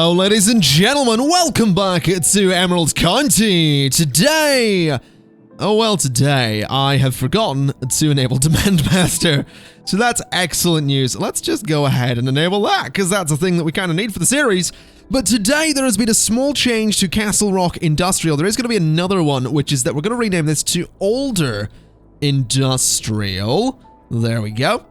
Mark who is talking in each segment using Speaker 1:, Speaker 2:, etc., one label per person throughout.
Speaker 1: Hello, ladies and gentlemen, welcome back to Emerald County. Today, I have forgotten to enable Demand Master. So that's excellent news. Let's just go ahead and enable that, because that's a thing that we kind of need for the series. But today, there has been a small change to Castlerock Industrial. There is going to be another one, which is that we're going to rename this to Older Industrial. There we go.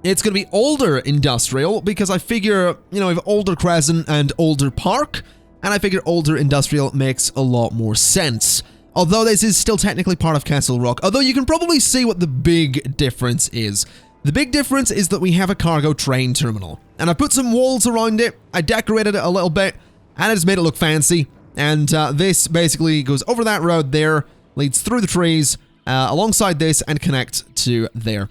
Speaker 1: It's going to be Older Industrial because I figure, you know, we have Older Crescent and Older Park, and I figure Older Industrial makes a lot more sense. Although this is still technically part of Castlerock, although you can probably see what the big difference is. The big difference is that we have a cargo train terminal, and I put some walls around it, I decorated it a little bit, and I just made it look fancy, and this basically goes over that road there, leads through the trees, alongside this, and connects to there.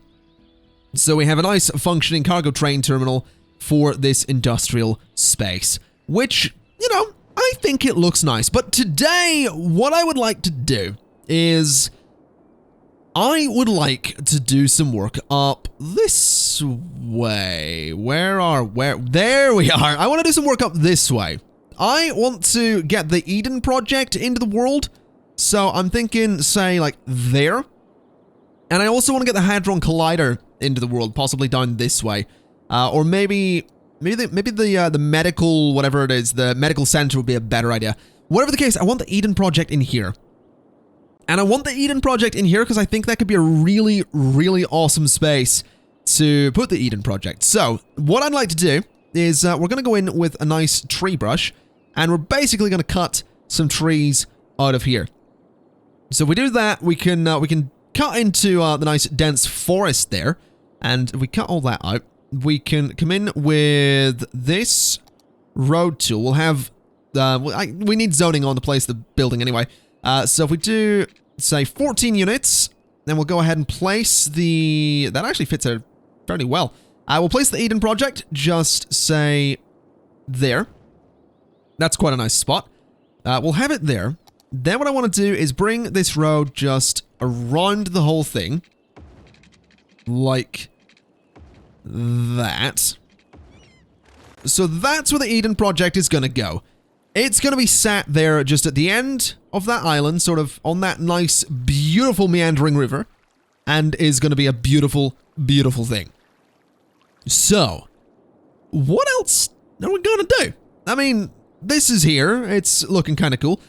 Speaker 1: So we have a nice functioning cargo train terminal for this industrial space, which, you know, I think it looks nice. But today, what I would like to do is I would like to do some work up this way. There we are. I want to do some work up this way. I want to get the Eden project into the world. So I'm thinking, say, like there. And I also want to get the Hadron Collider into the world, possibly down this way, or maybe the medical, whatever it is, the medical center would be a better idea. Whatever the case, I want the Eden project in here, and I want the Eden project in here because I think that could be a really, really awesome space to put the Eden project. So what I'd like to do is we're going to go in with a nice tree brush, and we're basically going to cut some trees out of here. So if we do that, we can cut into the nice dense forest there, and if we cut all that out, we can come in with this road tool. We'll have, we need zoning on to place the building anyway. So if we do, say, 14 units, then we'll go ahead and place that actually fits there fairly well. We'll place the Eden project, just say, there. That's quite a nice spot. We'll have it there. Then what I want to do is bring this road just around the whole thing, like that. So that's where the Eden project is going to go. It's going to be sat there just at the end of that island, sort of on that nice, beautiful meandering river, and is going to be a beautiful, beautiful thing. So, what else are we going to do? I mean, this is here. It's looking kind of cool.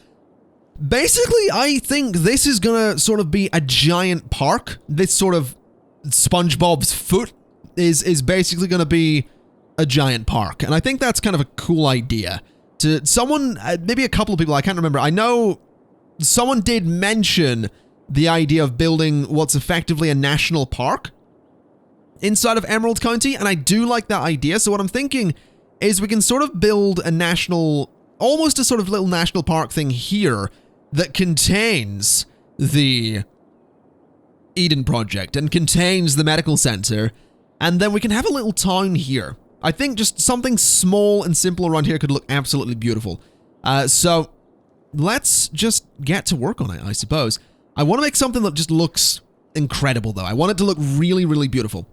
Speaker 1: Basically, I think this is gonna sort of be a giant park. This sort of SpongeBob's foot is basically gonna be a giant park. And I think that's kind of a cool idea. To someone, maybe a couple of people, I can't remember. I know someone did mention the idea of building what's effectively a national park inside of Emerald County, and I do like that idea. So what I'm thinking is we can sort of build a national, almost a sort of little national park thing here that contains the Eden project and contains the medical center, and then we can have a little town here. I think just something small and simple around here could look absolutely beautiful. So let's just get to work on it, I suppose. I want to make something that just looks incredible, though. I want it to look really, really beautiful.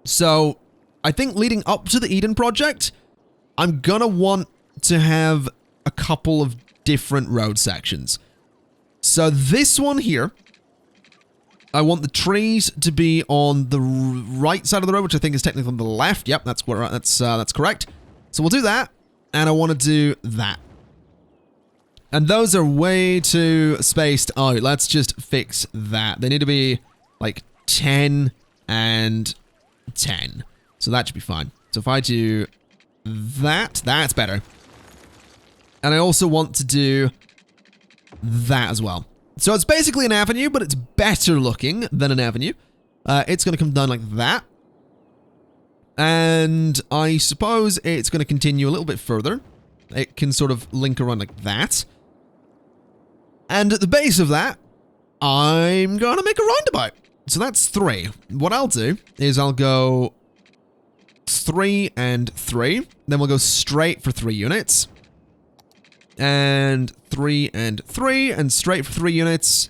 Speaker 1: So I think leading up to the Eden project, I'm gonna want to have a couple of different road sections. So this one here, I want the trees to be on the right side of the road, which I think is technically on the left. Yep, that's correct. So we'll do that, and I want to do that. And those are way too spaced out. Let's just fix that. They need to be like 10 and 10. So that should be fine. So if I do that, that's better. And I also want to do that as well. So it's basically an avenue, but it's better looking than an avenue. It's going to come down like that. And I suppose it's going to continue a little bit further. It can sort of link around like that. And at the base of that, I'm going to make a roundabout. So that's 3. What I'll do is I'll go 3 and 3. Then we'll go straight for 3 units. And 3 and 3, and straight for 3 units.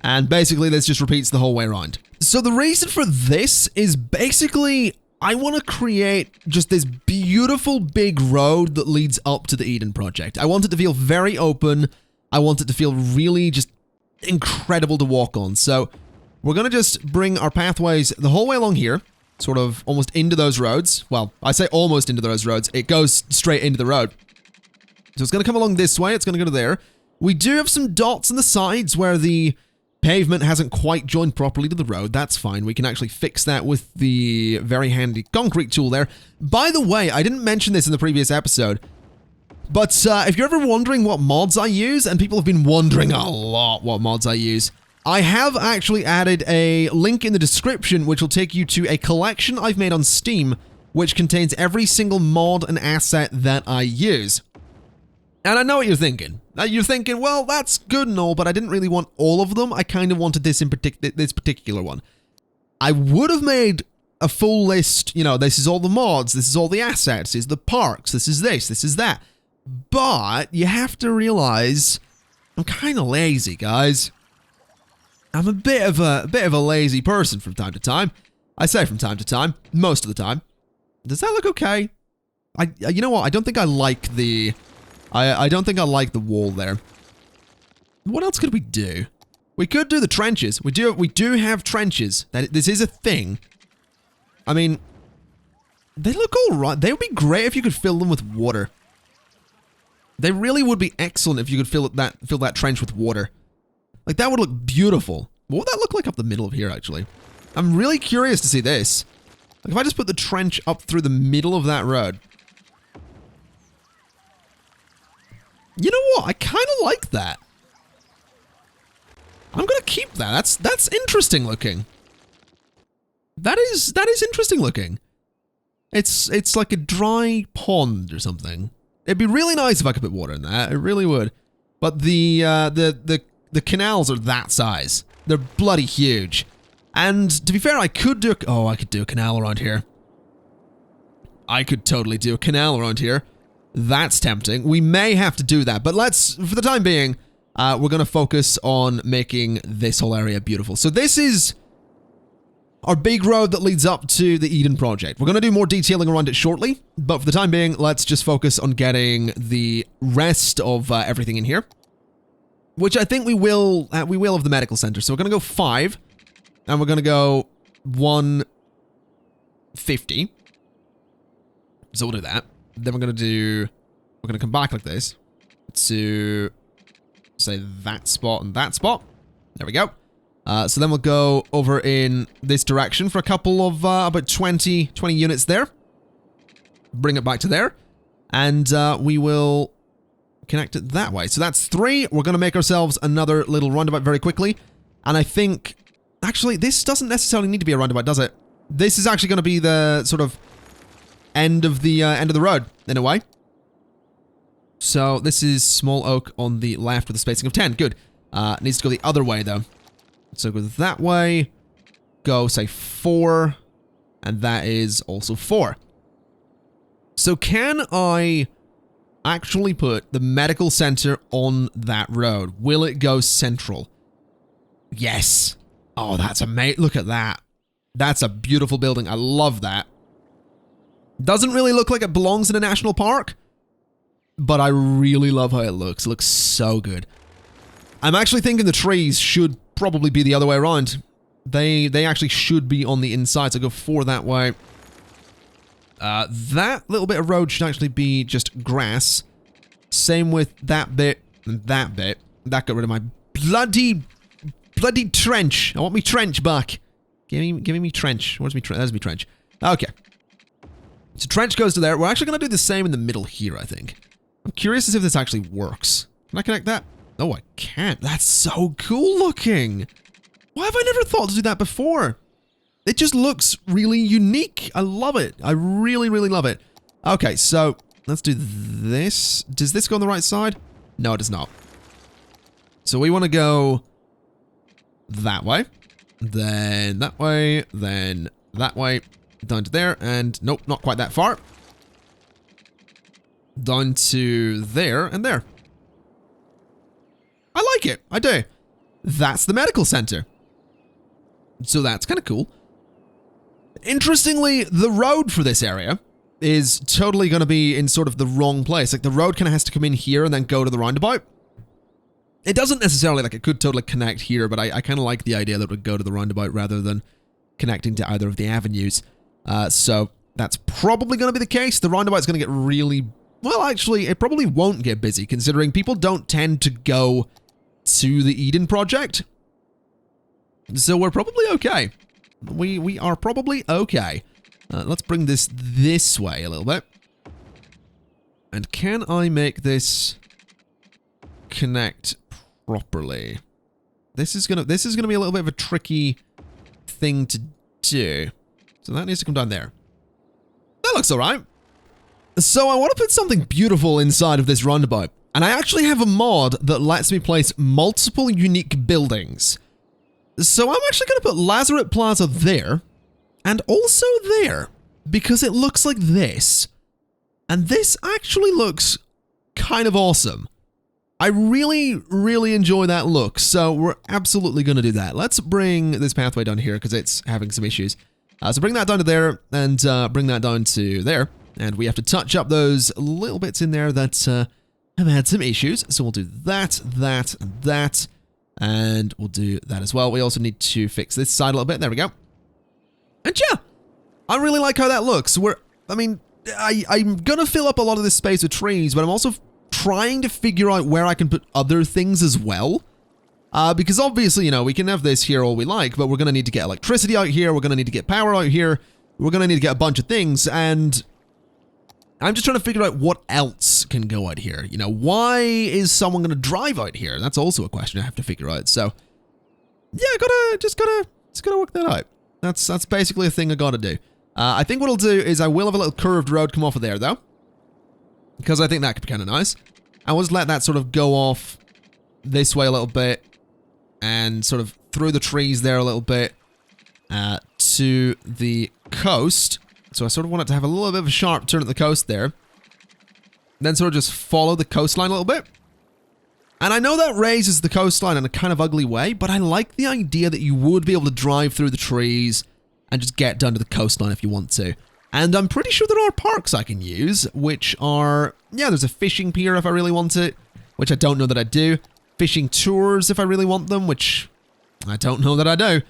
Speaker 1: And basically this just repeats the whole way around. So the reason for this is basically I want to create just this beautiful big road that leads up to the Eden Project. I want it to feel very open. I want it to feel really just incredible to walk on. So we're going to just bring our pathways the whole way along here, sort of almost into those roads. Well, I say almost into those roads. It goes straight into the road. So it's going to come along this way. It's going to go to there. We do have some dots on the sides where the pavement hasn't quite joined properly to the road. That's fine. We can actually fix that with the very handy concrete tool there. By the way, I didn't mention this in the previous episode, but if you're ever wondering what mods I use, and people have been wondering a lot what mods I use, I have actually added a link in the description which will take you to a collection I've made on Steam which contains every single mod and asset that I use. And I know what you're thinking. You're thinking, well, that's good and all, but I didn't really want all of them. I kind of wanted this in this particular one. I would have made a full list, you know, this is all the mods, this is all the assets, this is the parks, this is that. But you have to realize I'm kind of lazy, guys. I'm a bit of a lazy person from time to time. I say from time to time, most of the time. Does that look okay? You know what? I don't think I like the I don't think I like the wall there. What else could we do? We could do the trenches. We do have trenches. This is a thing. I mean, they look all right. They would be great if you could fill them with water. They really would be excellent if you could fill that trench with water. Like, that would look beautiful. What would that look like up the middle of here, actually? I'm really curious to see this. Like, if I just put the trench up through the middle of that road. You know what? I kind of like that. I'm gonna keep that. That's interesting looking. That is interesting looking. It's like a dry pond or something. It'd be really nice if I could put water in that. It really would. But the canals are that size. They're bloody huge. And to be fair, I could do a canal around here. I could totally do a canal around here. That's tempting. We may have to do that, but for the time being, we're going to focus on making this whole area beautiful. So this is our big road that leads up to the Eden Project. We're going to do more detailing around it shortly, but for the time being, let's just focus on getting the rest of everything in here, which I think we will have the medical center. So we're going to go 5, and we're going to go 150. So we'll do that. Then we're going to come back like this to, say, that spot and that spot. There we go. So then we'll go over in this direction for a couple of, about 20 units there. Bring it back to there. And we will connect it that way. So that's 3. We're going to make ourselves another little roundabout very quickly. And I think, actually, this doesn't necessarily need to be a roundabout, does it? This is actually going to be the sort of end of the road, in a way. So this is Small Oak on the left with a spacing of 10. Good. It needs to go the other way, though. So go that way. Go, say, 4. And that is also 4. So can I actually put the medical center on that road? Will it go central? Yes. Oh, that's amazing. Look at that. That's a beautiful building. I love that. Doesn't really look like it belongs in a national park, but I really love how it looks. It looks so good. I'm actually thinking the trees should probably be the other way around. They actually should be on the inside, so go 4 that way. That little bit of road should actually be just grass. Same with that bit and that bit. That got rid of my bloody trench. I want me trench back. Give me me trench. Where's me trench? There's me trench. Okay. So trench goes to there. We're actually going to do the same in the middle here, I think. I'm curious to see if this actually works. Can I connect that? Oh, I can't. That's so cool looking. Why have I never thought to do that before? It just looks really unique. I love it. I really, really love it. Okay, so let's do this. Does this go on the right side? No, it does not. So we want to go that way, then that way, then that way, down to there, and nope, not quite that far. Down to there and there. I like it. I do. That's the medical center. So that's kind of cool. Interestingly, the road for this area is totally going to be in sort of the wrong place. Like, the road kind of has to come in here and then go to the roundabout. It doesn't necessarily, like, it could totally connect here, but I kind of like the idea that it would go to the roundabout rather than connecting to either of the avenues. So that's probably going to be the case. The roundabout's going to get really... Well, actually, it probably won't get busy, considering people don't tend to go to the Eden project. So we're probably okay. We are probably okay. Let's bring this way a little bit. And can I make this connect properly? This is gonna be a little bit of a tricky thing to do. So that needs to come down there. That looks alright. So I want to put something beautiful inside of this roundabout. And I actually have a mod that lets me place multiple unique buildings. So I'm actually going to put Lazarus Plaza there, and also there, because it looks like this. And this actually looks kind of awesome. I really, really enjoy that look, so we're absolutely going to do that. Let's bring this pathway down here, because it's having some issues. So bring that down to there, and bring that down to there. And we have to touch up those little bits in there that have had some issues. So we'll do that, that, and we'll do that as well. We also need to fix this side a little bit. There we go. And yeah, I really like how that looks. I'm going to fill up a lot of this space with trees, but I'm also trying to figure out where I can put other things as well. Because obviously, you know, we can have this here all we like, but we're going to need to get electricity out here. We're going to need to get power out here. We're going to need to get a bunch of things, and I'm just trying to figure out what else can go out here. You know, why is someone going to drive out here? That's also a question I have to figure out. So, yeah, just gotta work that out. That's basically a thing I gotta do. I think what I'll do is I will have a little curved road come off of there, though, because I think that could be kind of nice. I will just let that sort of go off this way a little bit, and sort of through the trees there a little bit to the coast. So I sort of want it to have a little bit of a sharp turn at the coast there. Then sort of just follow the coastline a little bit. And I know that raises the coastline in a kind of ugly way, but I like the idea that you would be able to drive through the trees and just get down to the coastline if you want to. And I'm pretty sure there are parks I can use, which are... Yeah, there's a fishing pier if I really want it, which I don't know that I do. Fishing tours if I really want them, which I don't know that I do.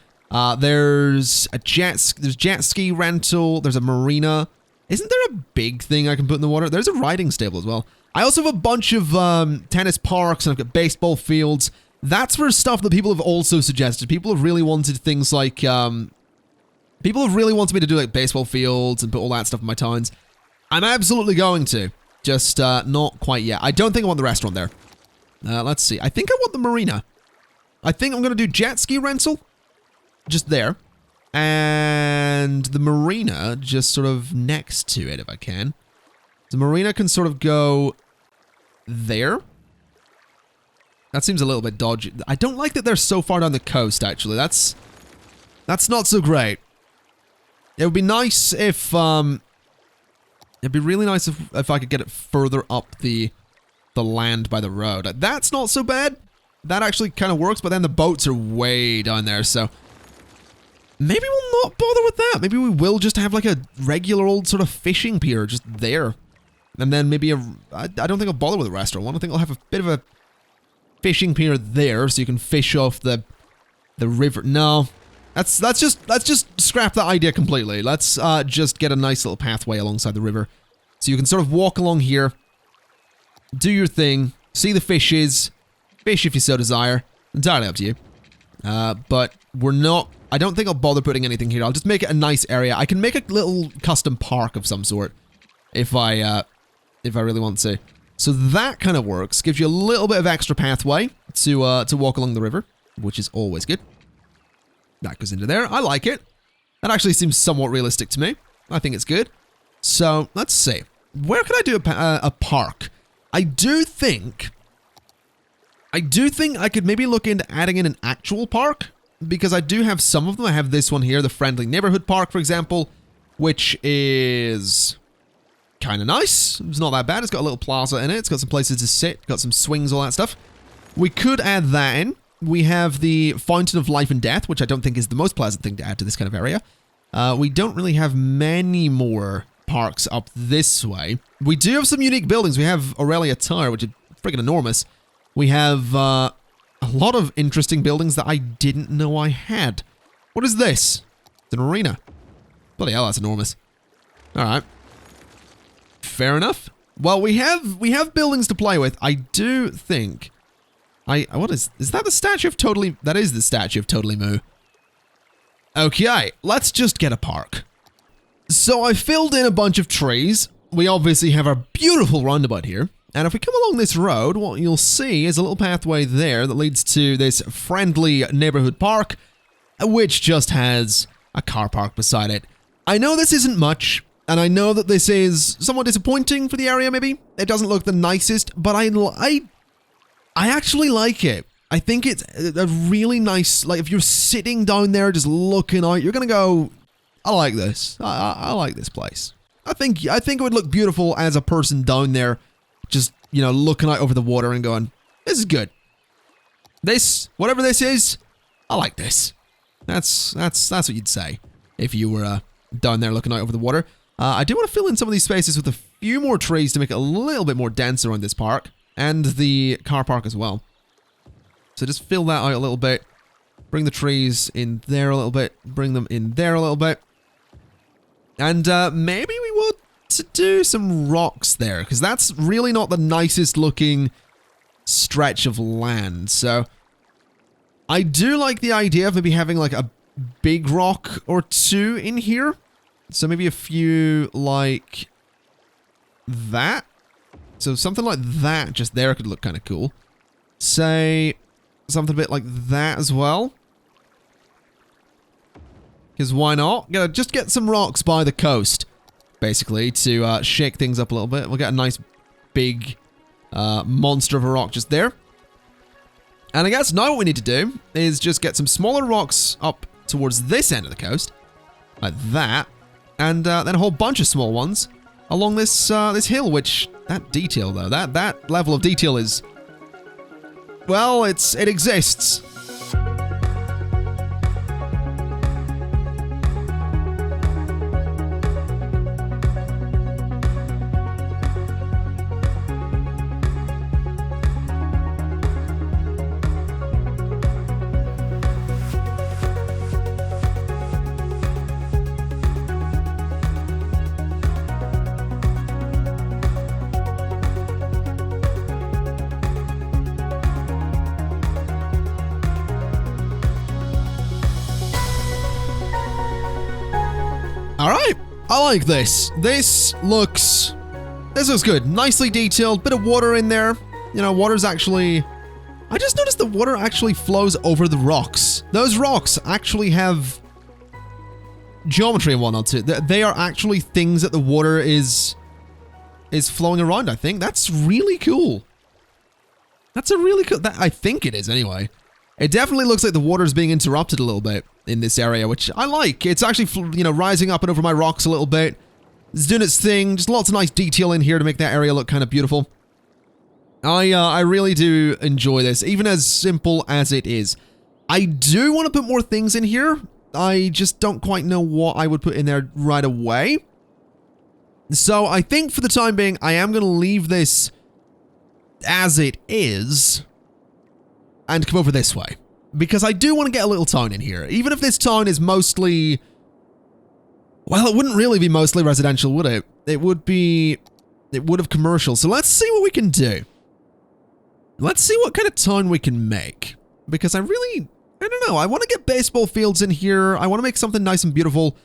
Speaker 1: There's jet ski rental. There's a marina. Isn't there a big thing I can put in the water? There's a riding stable as well. I also have a bunch of tennis parks, and I've got baseball fields. That's for stuff that people have also suggested. People have really wanted things like, people have really wanted me to do like baseball fields and put all that stuff in my towns. I'm absolutely going to, just not quite yet. I don't think I want the restaurant there. Let's see. I think I want the marina. I think I'm going to do jet ski rental. Just there. And the marina just sort of next to it, if I can. The marina can sort of go there. That seems a little bit dodgy. I don't like that they're so far down the coast, actually. That's not so great. It would be nice if, it'd be really nice if I could get it further up the land by the road. That's not so bad. That actually kind of works, but then the boats are way down there, so... Maybe we'll not bother with that. Maybe we will just have like a regular old sort of fishing pier just there. And then maybe I don't think I'll bother with a restaurant. I think I'll have a bit of a fishing pier there so you can fish off the river. No. Let's just scrap that idea completely. Let's just get a nice little pathway alongside the river. So you can sort of walk along here, do your thing, see the fishes, fish if you so desire. Entirely up to you. But we're not... I don't think I'll bother putting anything here. I'll just make it a nice area. I can make a little custom park of some sort if I really want to. So that kind of works. Gives you a little bit of extra pathway to walk along the river, which is always good. That goes into there. I like it. That actually seems somewhat realistic to me. I think it's good. So let's see. Where could I do a park? I do think I could maybe look into adding in an actual park, because I do have some of them. I have this one here, the Friendly Neighborhood Park, for example, which is kind of nice. It's not that bad. It's got a little plaza in it. It's got some places to sit, got some swings, all that stuff. We could add that in. We have the Fountain of Life and Death, which I don't think is the most pleasant thing to add to this kind of area. We don't really have many more parks up this way. We do have some unique buildings. We have Aurelia Tower, which is freaking enormous. We have a lot of interesting buildings that I didn't know I had. What is this? It's an arena. Bloody hell, that's enormous. Alright. Fair enough. Well, we have buildings to play with. I do think... what is that the statue of Totally... That is the statue of Totally Moo. Okay, let's just get a park. So I filled in a bunch of trees. We obviously have our beautiful roundabout here. And if we come along this road, what you'll see is a little pathway there that leads to this friendly neighborhood park, which just has a car park beside it. I know this isn't much, and I know that this is somewhat disappointing for the area, maybe. It doesn't look the nicest, but I actually like it. I think it's a really nice, like, if you're sitting down there just looking out, you're gonna go, I like this. I like this place. I think it would look beautiful as a person down there, just, you know, looking out over the water and going, this is good. This, whatever this is, I like this. That's what you'd say if you were down there looking out over the water. I do want to fill in some of these spaces with a few more trees to make it a little bit more dense around this park and the car park as well. So just fill that out a little bit. Bring the trees in there a little bit. Bring them in there a little bit. And maybe we want to do some rocks there, because that's really not the nicest looking stretch of land. So I do like the idea of maybe having like a big rock or two in here. So maybe a few like that. So something like that just there could look kind of cool. Say something a bit like that as well. Because why not? Just get some rocks by the coast, basically, to shake things up a little bit. We'll get a nice big monster of a rock just there. And I guess now what we need to do is just get some smaller rocks up towards this end of the coast, like that, and then a whole bunch of small ones along this this hill. Which that detail though, that level of detail is, well, it exists. Alright, I like this. This looks good. Nicely detailed, bit of water in there. You know, water's actually... I just noticed the water actually flows over the rocks. Those rocks actually have geometry and whatnot too. They are actually things that the water is flowing around, I think. That's really cool. That's a really cool... I think it is, anyway. It definitely looks like the water is being interrupted a little bit in this area, which I like. It's actually, you know, rising up and over my rocks a little bit. It's doing its thing. Just lots of nice detail in here to make that area look kind of beautiful. I really do enjoy this, even as simple as it is. I do want to put more things in here. I just don't quite know what I would put in there right away. So I think for the time being, I am going to leave this as it is and come over this way, because I do want to get a little town in here. Even if this town is mostly... Well, it wouldn't really be mostly residential, would it? It would have commercial. So let's see what we can do. Let's see what kind of town we can make. Because I don't know. I want to get baseball fields in here. I want to make something nice and beautiful.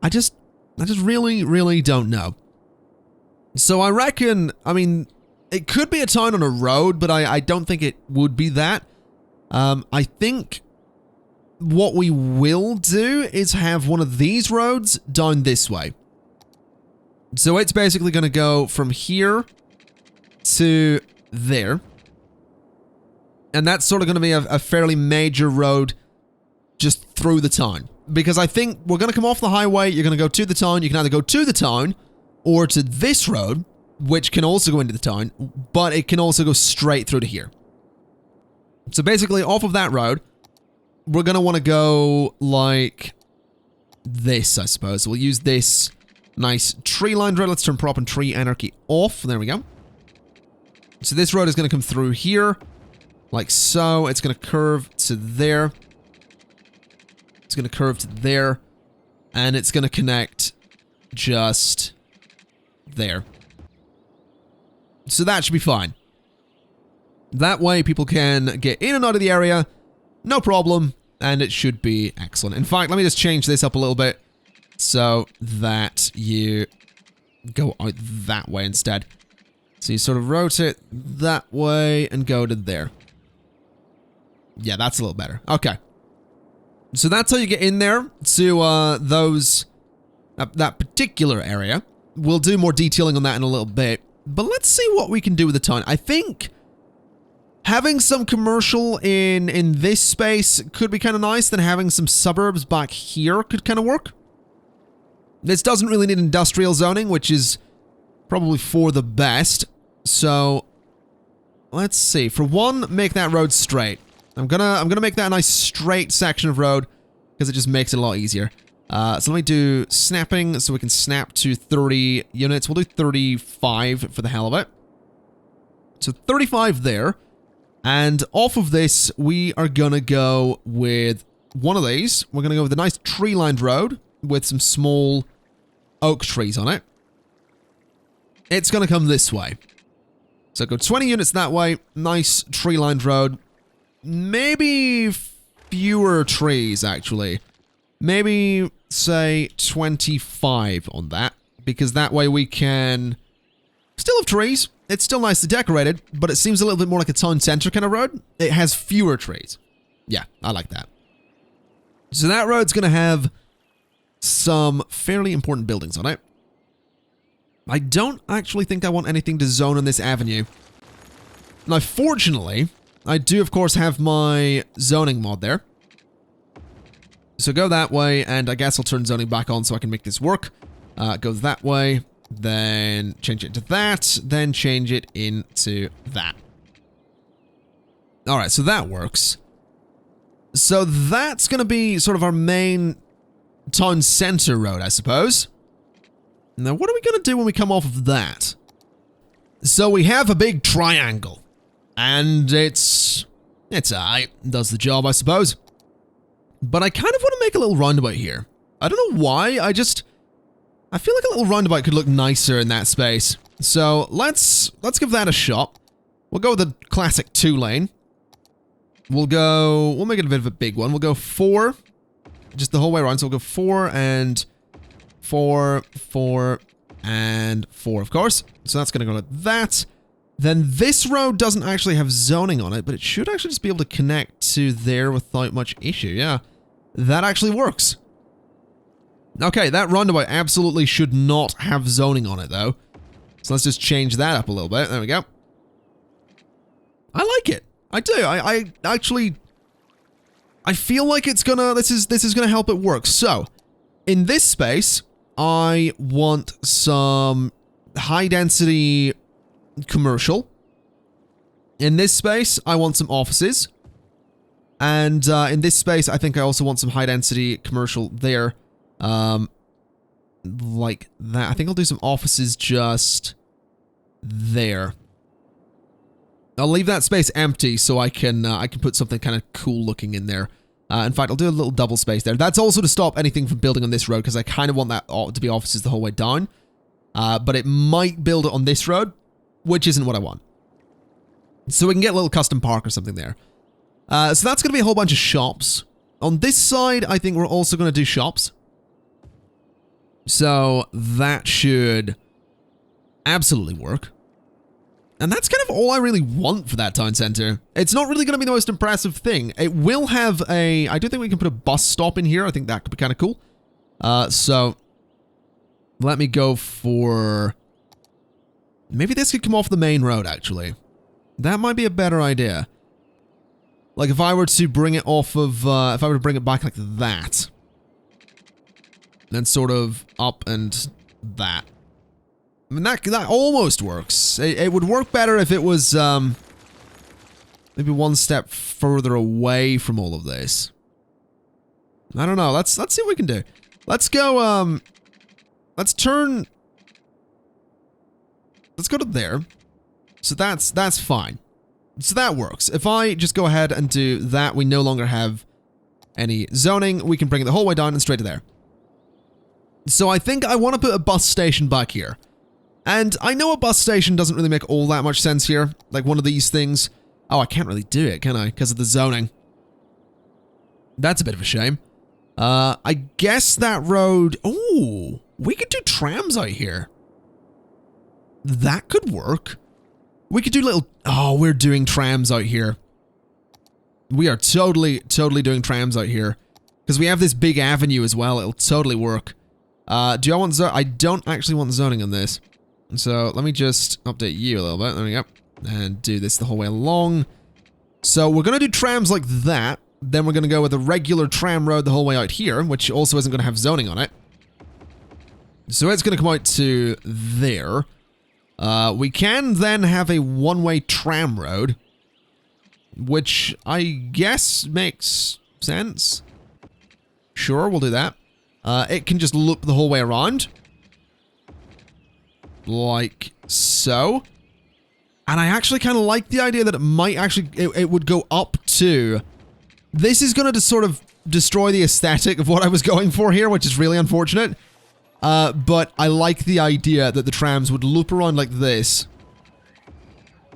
Speaker 1: I just really, really don't know. So I reckon, I mean, it could be a town on a road, but I don't think it would be that. I think what we will do is have one of these roads down this way. So it's basically going to go from here to there. And that's sort of going to be a fairly major road just through the town. Because I think we're going to come off the highway, you're going to go to the town, you can either go to the town or to this road, which can also go into the town, but it can also go straight through to here. So basically, off of that road, we're going to want to go, like, this, I suppose. We'll use this nice tree-lined road. Let's turn prop and tree anarchy off. There we go. So this road is going to come through here, like so. It's going to curve to there. It's going to curve to there. And it's going to connect just there. So that should be fine. That way people can get in and out of the area, no problem, and it should be excellent. In fact, let me just change this up a little bit so that you go out that way instead. So you sort of rotate that way and go to there. Yeah, that's a little better. Okay. So that's how you get in there to that particular area. We'll do more detailing on that in a little bit. But let's see what we can do with the town. I think having some commercial in this space could be kind of nice. Then having some suburbs back here could kind of work. This doesn't really need industrial zoning, which is probably for the best. So let's see. For one, make that road straight. I'm gonna make that a nice straight section of road because it just makes it a lot easier. So let me do snapping so we can snap to 30 units. We'll do 35 for the hell of it. So 35 there. And off of this, we are going to go with one of these. We're going to go with a nice tree-lined road with some small oak trees on it. It's going to come this way. So go 20 units that way. Nice tree-lined road. Maybe fewer trees, actually. Maybe, say, 25 on that, because that way we can still have trees. It's still nicely decorated, but it seems a little bit more like a town center kind of road. It has fewer trees. Yeah, I like that. So that road's going to have some fairly important buildings on it. I don't actually think I want anything to zone on this avenue. Now, fortunately, I do, of course, have my zoning mod there. So go that way, and I guess I'll turn zoning back on so I can make this work. Go that way, then change it to that, then change it into that. Alright, so that works. So that's going to be sort of our main town center road, I suppose. Now, what are we going to do when we come off of that? So we have a big triangle, and it's alright, does the job, I suppose. But I kind of want to make a little roundabout here. I don't know why, I feel like a little roundabout could look nicer in that space. So let's give that a shot. We'll go with the classic 2-lane. We'll make it a bit of a big one. We'll go 4, just the whole way around. So we'll go 4 and 4, 4, and 4, of course. So that's going to go like that. Then this road doesn't actually have zoning on it, but it should actually just be able to connect to there without much issue. Yeah, that actually works. Okay, that roundabout absolutely should not have zoning on it, though. So let's just change that up a little bit. There we go. I like it. I do. I actually... I feel like it's gonna... This is gonna help it work. So, in this space, I want some high-density commercial. In this space, I want some offices. And in this space, I think I also want some high-density commercial there. Like that. I think I'll do some offices just there. I'll leave that space empty so I can put something kind of cool looking in there. In fact, I'll do a little double space there. That's also to stop anything from building on this road, because I kind of want that to be offices the whole way down. But it might build it on this road, which isn't what I want. So we can get a little custom park or something there. So that's going to be a whole bunch of shops. On this side, I think we're also going to do shops. So that should absolutely work. And that's kind of all I really want for that town center. It's not really going to be the most impressive thing. It will have a... I do think we can put a bus stop in here. I think that could be kind of cool. So let me go for... Maybe this could come off the main road, actually. That might be a better idea. Like if I were to bring it off of... if I were to bring it back like that. Then sort of up and that. I mean, that almost works. It would work better if it was, maybe one step further away from all of this. I don't know. Let's see what we can do. Let's go, let's go to there. So that's fine. So that works. If I just go ahead and do that, we no longer have any zoning. We can bring it the whole way down and straight to there. So I think I want to put a bus station back here. And I know a bus station doesn't really make all that much sense here. Like one of these things. Oh, I can't really do it, can I? Because of the zoning. That's a bit of a shame. I guess that road... Oh, we could do trams out here. That could work. We could do little... Oh, we're doing trams out here. We are totally doing trams out here. Because we have this big avenue as well. It'll totally work. Do I want zoning? I don't actually want zoning on this. So let me just update you a little bit. There we go. And do this the whole way along. So we're going to do trams like that. Then we're going to go with a regular tram road the whole way out here, which also isn't going to have zoning on it. So it's going to come out to there. We can then have a one-way tram road, which I guess makes sense. Sure, we'll do that. It can just loop the whole way around. Like so. And I actually kind of like the idea that it might actually, it would go up to... This is going to just sort of destroy the aesthetic of what I was going for here, which is really unfortunate. But I like the idea that the trams would loop around like this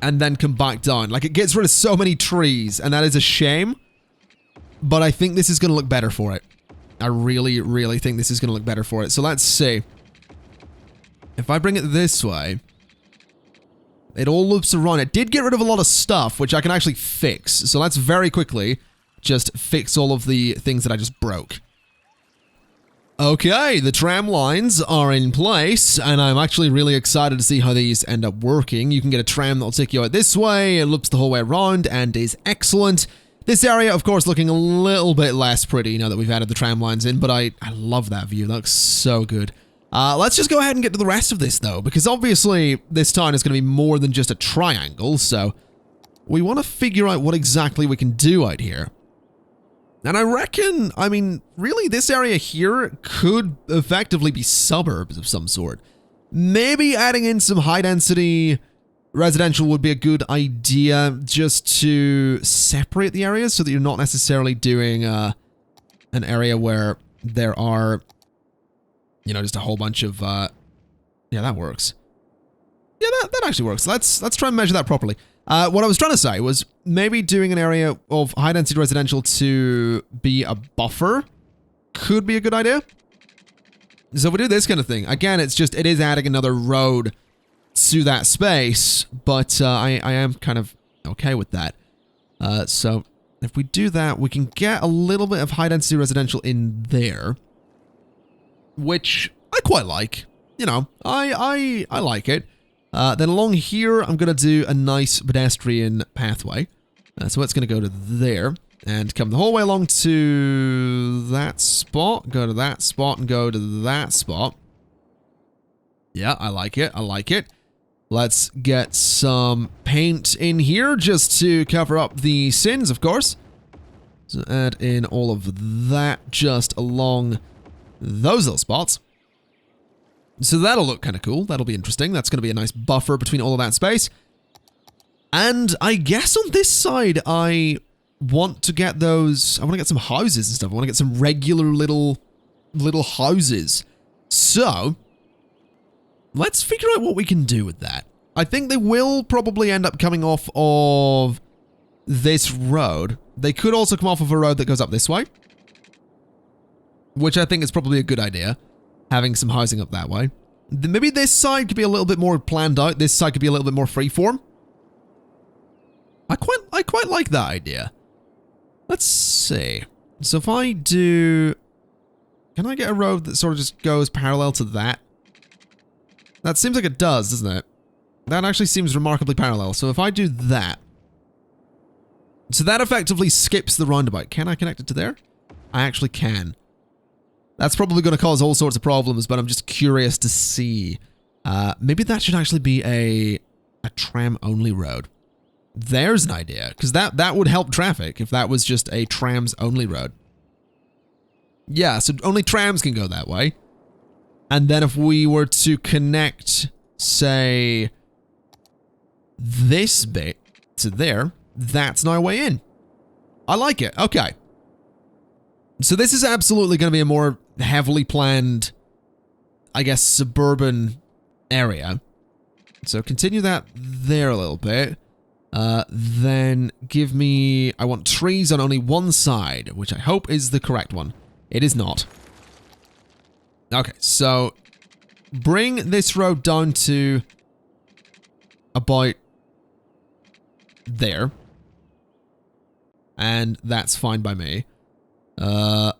Speaker 1: and then come back down. Like, it gets rid of so many trees, and that is a shame. But I think this is going to look better for it. I really think this is going to look better for it. So let's see. If I bring it this way, it all loops around. It did get rid of a lot of stuff, which I can actually fix. So let's very quickly just fix all of the things that I just broke. Okay, the tram lines are in place, and I'm actually really excited to see how these end up working. You can get a tram that'll take you out this way, it loops the whole way around, and is excellent. This area, of course, looking a little bit less pretty now that we've added the tram lines in, but I love that view. That looks so good. Let's just go ahead and get to the rest of this, though, because obviously this town is going to be more than just a triangle, so we want to figure out what exactly we can do out here. And I reckon, I mean, really, this area here could effectively be suburbs of some sort. Maybe adding in some high-density residential would be a good idea, just to separate the areas so that you're not necessarily doing an area where there are, you know, just a whole bunch of, yeah, that works. Yeah, that actually works. Let's try and measure that properly. What I was trying to say was maybe doing an area of high-density residential to be a buffer could be a good idea. So if we do this kind of thing, again, it is adding another road to that space, but I am kind of okay with that. So if we do that, we can get a little bit of high-density residential in there, which I quite like. You know, I like it. Then along here, I'm going to do a nice pedestrian pathway. So it's going to go to there and come the whole way along to that spot, go to that spot, and go to that spot. Yeah, I like it. I like it. Let's get some paint in here just to cover up the sins, of course. So add in all of that just along those little spots. So that'll look kind of cool. That'll be interesting. That's going to be a nice buffer between all of that space. And I guess on this side, I want to get those... I want to get some houses and stuff. I want to get some regular little houses. So, let's figure out what we can do with that. I think they will probably end up coming off of this road. They could also come off of a road that goes up this way, which I think is probably a good idea. Having some housing up that way. Maybe this side could be a little bit more planned out. This side could be a little bit more freeform. I quite like that idea. Let's see. So if I do... Can I get a road that sort of just goes parallel to that? That seems like it does, doesn't it? That actually seems remarkably parallel. So if I do that... So that effectively skips the roundabout. Can I connect it to there? I actually can. That's probably going to cause all sorts of problems, but I'm just curious to see. Maybe that should actually be a tram-only road. There's an idea, because that would help traffic if that was just a trams-only road. Yeah, so only trams can go that way. And then if we were to connect, say, this bit to there, that's our way in. I like it. Okay. So this is absolutely going to be a more heavily planned, I guess, suburban area. So continue that there a little bit. Then give me... I want trees on only one side, which I hope is the correct one. It is not. Okay, so bring this road down to about there. And that's fine by me. Now,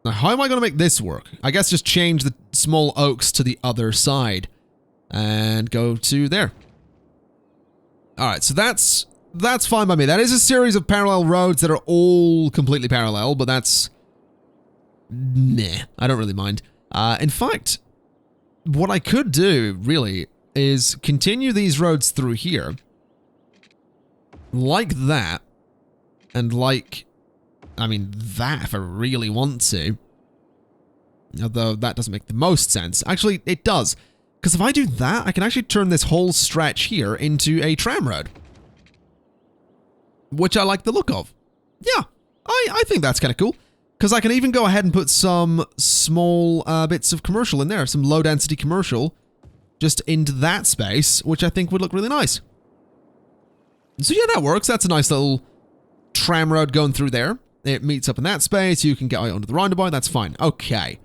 Speaker 1: how am I going to make this work? I guess just change the small oaks to the other side and go to there. Alright, so that's fine by me. That is a series of parallel roads that are all completely parallel, but that's... Meh, I don't really mind. In fact, what I could do, really, is continue these roads through here. Like that. And like... I mean, that if I really want to. Although that doesn't make the most sense. Actually, it does. Because if I do that, I can actually turn this whole stretch here into a tram road. Which I like the look of. Yeah, I think that's kind of cool. Because I can even go ahead and put some small bits of commercial in there. Some low-density commercial. Just into that space, which I think would look really nice. So yeah, that works. That's a nice little tram road going through there. It meets up in that space. You can get out onto the roundabout. That's fine. Okay.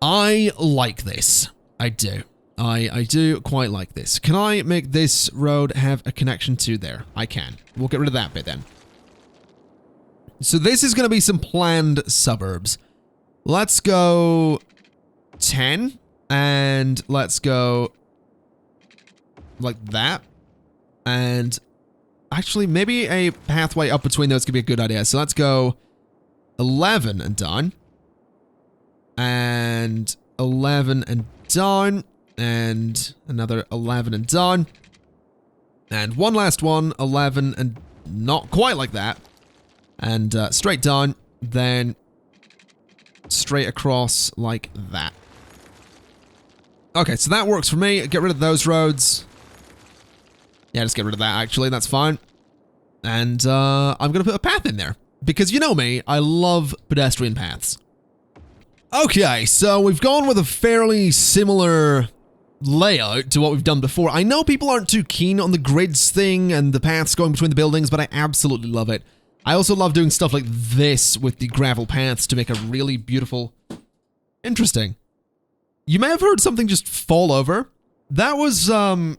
Speaker 1: I like this. I do. I do quite like this. Can I make this road have a connection to there? I can. We'll get rid of that bit then. So this is going to be some planned suburbs. Let's go 10. And let's go like that. And... actually, maybe a pathway up between those could be a good idea. So let's go 11 and down. And 11 and down. And another 11 and down. And one last one, 11 and not quite like that. And straight down, then straight across like that. Okay, so that works for me. Get rid of those roads. Yeah, just get rid of that, actually. That's fine. And I'm going to put a path in there. Because you know me, I love pedestrian paths. Okay, so we've gone with a fairly similar layout to what we've done before. I know people aren't too keen on the grids thing and the paths going between the buildings, but I absolutely love it. I also love doing stuff like this with the gravel paths to make a really beautiful... Interesting. You may have heard something just fall over. That was, that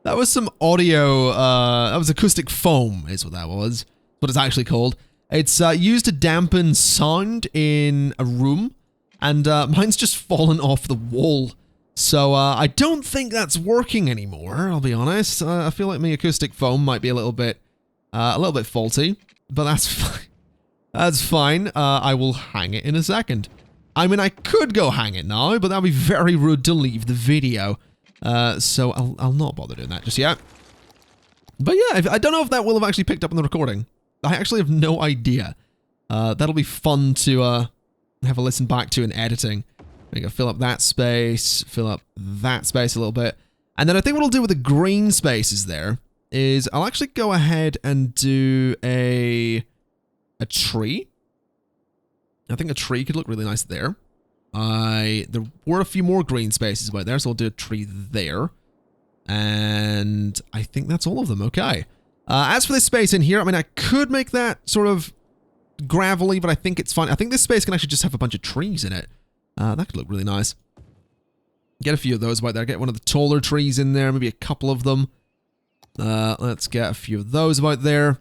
Speaker 1: was some audio, that was acoustic foam is what that was. What it's actually called. It's used to dampen sound in a room, and mine's just fallen off the wall. So I don't think that's working anymore, I'll be honest. I feel like my acoustic foam might be a little bit faulty, but that's fine. That's fine. I will hang it in a second. I mean, I could go hang it now, but that'd be very rude to leave the video. So I'll not bother doing that just yet. But yeah, I don't know if that will have actually picked up in the recording. I actually have no idea. That'll be fun to have a listen back to in editing. We can fill up that space, fill up that space a little bit. And then I think what I'll do with the green spaces there is I'll actually go ahead and do a tree. I think a tree could look really nice there. There were a few more green spaces about there, so I'll do a tree there. And I think that's all of them. Okay. As for this space in here, I mean, I could make that sort of gravelly, but I think it's fine. I think this space can actually just have a bunch of trees in it. That could look really nice. Get a few of those about there. Get one of the taller trees in there, maybe a couple of them. Let's get a few of those about there.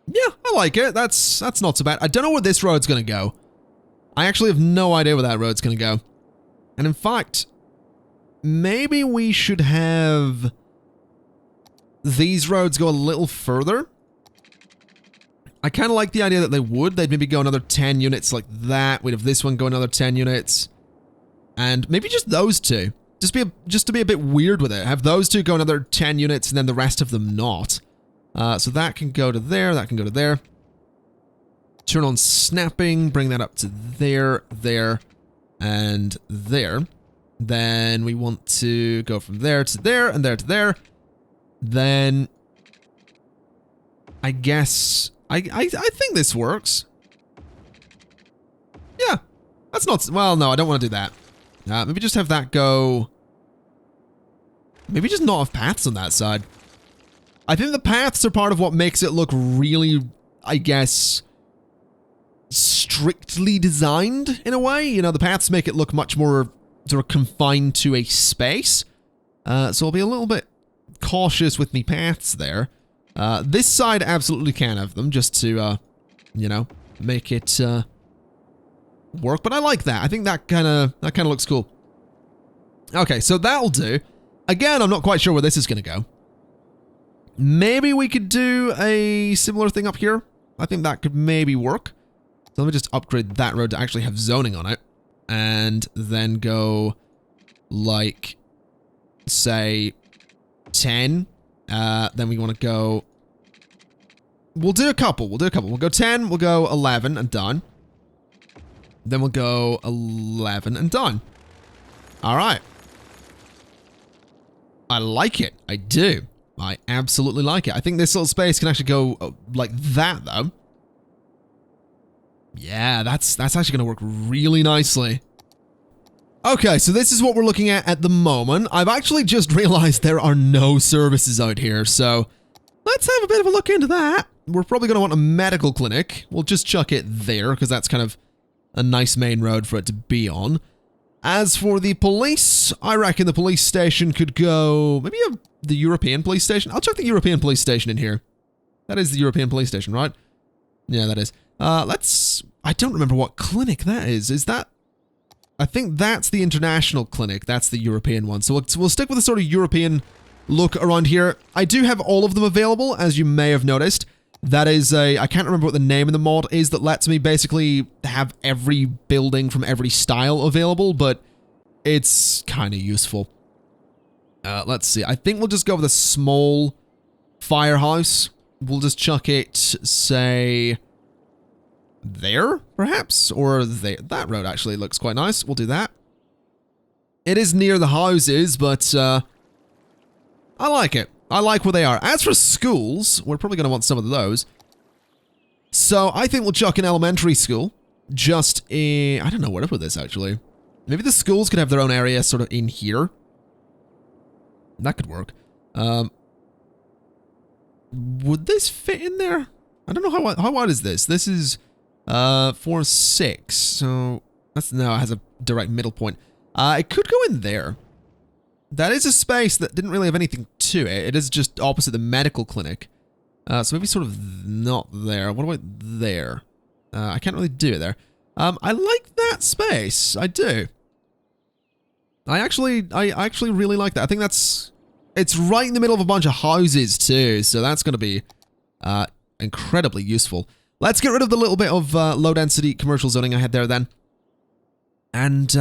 Speaker 1: Yeah, I like it. That's not so bad. I don't know where this road's going to go. I actually have no idea where that road's going to go. And in fact, maybe we should have these roads go a little further. I kind of like the idea that they would. They'd maybe go another 10 units like that. We'd have this one go another 10 units. And maybe just those two. Just to be a bit weird with it. Have those two go another 10 units and then the rest of them not. So that can go to there. That can go to there. turn on snapping, bring that up to there, there, and there. Then we want to go from there to there, and there to there. Then I guess I think this works. Yeah, that's not, well, no, I don't want to do that. Maybe just have that go, maybe just not have paths on that side. I think the paths are part of what makes it look really, I guess, strictly designed in a way. You know, the paths make it look much more sort of confined to a space. So I'll be a little bit cautious with me paths there. This side absolutely can have them, just to, you know, make it work. But I like that. I think that kind of looks cool. Okay, so that'll do. Again, I'm not quite sure where this is going to go. Maybe we could do a similar thing up here. I think that could maybe work. So let me just upgrade that road to actually have zoning on it. And then go, like, say, 10. Then we want to go... We'll do a couple. We'll go 10, we'll go 11, and done. Then we'll go 11, and done. All right. I like it. I do. I absolutely like it. I think this little space can actually go like that, though. Yeah, that's actually going to work really nicely. Okay, so this is what we're looking at the moment. I've actually just realized there are no services out here, so let's have a bit of a look into that. We're probably going to want a medical clinic. We'll just chuck it there, because that's kind of a nice main road for it to be on. As for the police, I reckon the police station could go... maybe the European police station? I'll chuck the European police station in here. That is the European police station, right? Yeah, that is. Let's... I don't remember what clinic that is. Is that... I think that's the international clinic. That's the European one. So we'll stick with a sort of European look around here. I do have all of them available, as you may have noticed. That is a... I can't remember what the name of the mod is that lets me basically have every building from every style available, but it's kind of useful. Let's see. I think we'll just go with a small firehouse. We'll just chuck it, say... there, perhaps? Or there. That road actually looks quite nice. We'll do that. It is near the houses, but I like it. I like where they are. As for schools, we're probably going to want some of those. So I think we'll chuck an elementary school. Just in... I don't know where to put this, actually. Maybe the schools could have their own area sort of in here. That could work. Would this fit in there? I don't know how wide is this? This is... 4, 6, so that's, no, it has a direct middle point. It could go in there. That is a space that didn't really have anything to it. It is just opposite the medical clinic. So maybe sort of not there. What about there? I can't really do it there. I like that space. I do. I actually really like that. I think it's right in the middle of a bunch of houses too, so that's going to be incredibly useful. Let's get rid of the little bit of low-density commercial zoning I had there then. And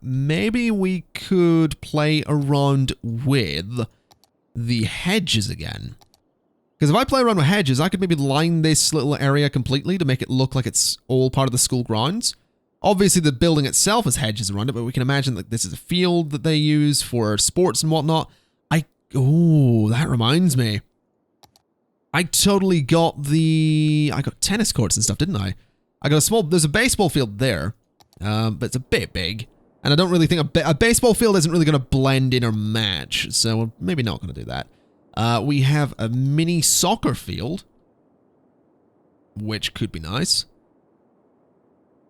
Speaker 1: maybe we could play around with the hedges again. Because if I play around with hedges, I could maybe line this little area completely to make it look like it's all part of the school grounds. Obviously, the building itself has hedges around it, but we can imagine that this is a field that they use for sports and whatnot. Oh, that reminds me. I totally got I got tennis courts and stuff, didn't I? I got there's a baseball field there, but it's a bit big. And I don't really think a baseball field isn't really going to blend in or match, so we're maybe not going to do that. We have a mini soccer field, which could be nice.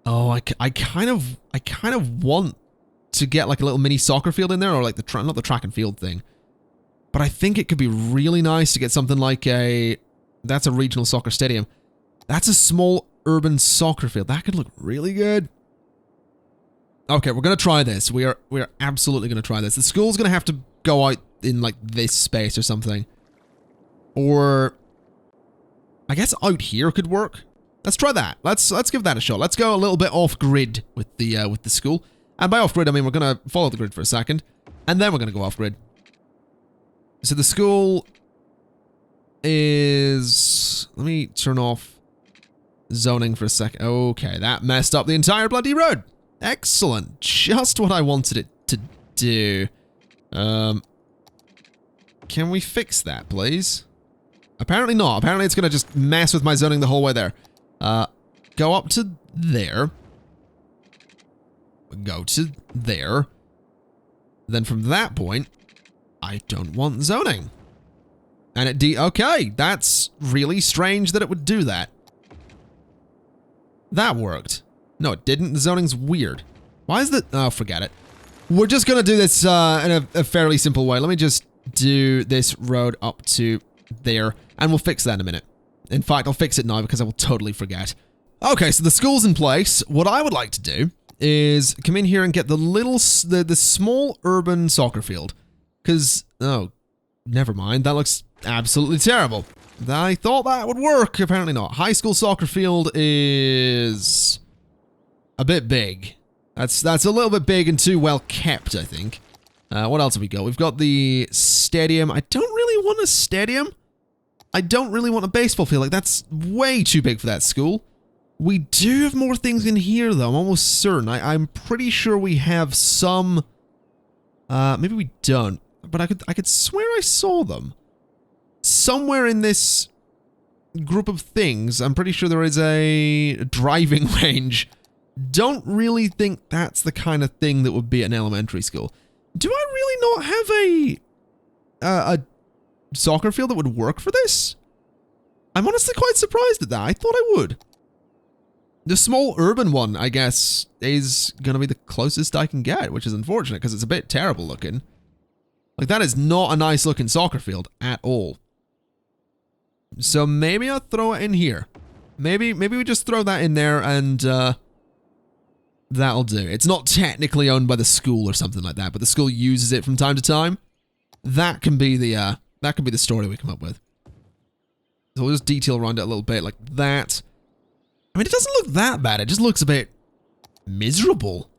Speaker 1: Oh, I kind of want to get like a little mini soccer field in there, or like not the track and field thing. But I think it could be really nice to get something like that's a regional soccer stadium. That's a small urban soccer field. That could look really good. Okay, we're going to try this. We are absolutely going to try this. The school's going to have to go out in like this space or something. Or I guess out here could work. Let's try that. Let's give that a shot. Let's go a little bit off grid with the school. And by off grid, I mean we're going to follow the grid for a second, and then we're going to go off grid. So the school is... let me turn off zoning for a second. Okay, that messed up the entire bloody road. Excellent. Just what I wanted it to do. Can we fix that, please? Apparently not. Apparently it's going to just mess with my zoning the whole way there. Go up to there. Go to there. Then from that point, I don't want zoning. And it okay, that's really strange that it would do that. That worked. No, it didn't. The zoning's weird. Why is that? Oh, forget it. We're just gonna do this in a fairly simple way. Let me just do this road up to there, and we'll fix that in a minute. In fact, I'll fix it now because I will totally forget. Okay, so the school's in place. What I would like to do is come in here and get the small urban soccer field. Because, oh, never mind. That looks absolutely terrible. I thought that would work. Apparently not. High school soccer field is a bit big. That's a little bit big and too well kept, I think. What else have we got? We've got the stadium. I don't really want a stadium. I don't really want a baseball field. Like, that's way too big for that school. We do have more things in here, though. I'm almost certain. I'm pretty sure we have some... maybe we don't. But I could swear I saw them. Somewhere in this group of things, I'm pretty sure there is a driving range. Don't really think that's the kind of thing that would be at an elementary school. Do I really not have a soccer field that would work for this? I'm honestly quite surprised at that. I thought I would. The small urban one, I guess, is going to be the closest I can get, which is unfortunate because it's a bit terrible looking. Like, that is not a nice looking soccer field at all. So maybe I'll throw it in here. Maybe we just throw that in there and that'll do. It's not technically owned by the school or something like that, but the school uses it from time to time. That can be the story we come up with. So we'll just detail around it a little bit like that. I mean, it doesn't look that bad. It just looks a bit miserable.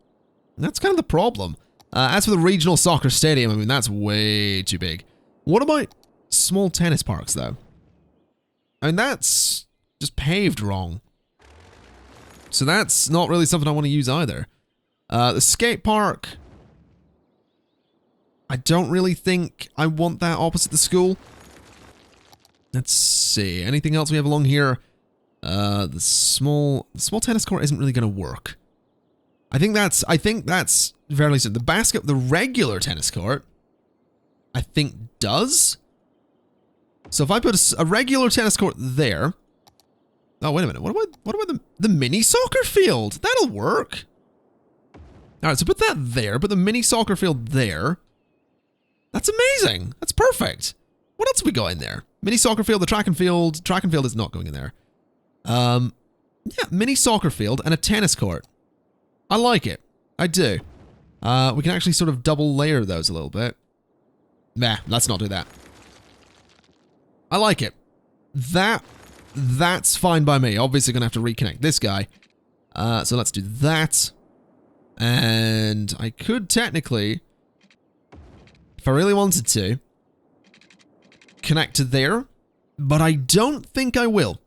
Speaker 1: That's kind of the problem. As for the regional soccer stadium, I mean, that's way too big. What about small tennis parks, though? I mean, that's just paved wrong. So that's not really something I want to use either. The skate park, I don't really think I want that opposite the school. Let's see. Anything else we have along here? The small tennis court isn't really going to work. I think that's fairly simple. The regular tennis court, I think does. So if I put a regular tennis court there. Oh, wait a minute. What about the mini soccer field? That'll work. All right, so put that there. Put the mini soccer field there. That's amazing. That's perfect. What else have we got in there? Mini soccer field, the track and field. Track and field is not going in there. Yeah, mini soccer field and a tennis court. I like it. I do. We can actually sort of double layer those a little bit. Nah, let's not do that. I like it. That's fine by me. Obviously gonna have to reconnect this guy. So let's do that. And I could technically, if I really wanted to, connect to there, but I don't think I will.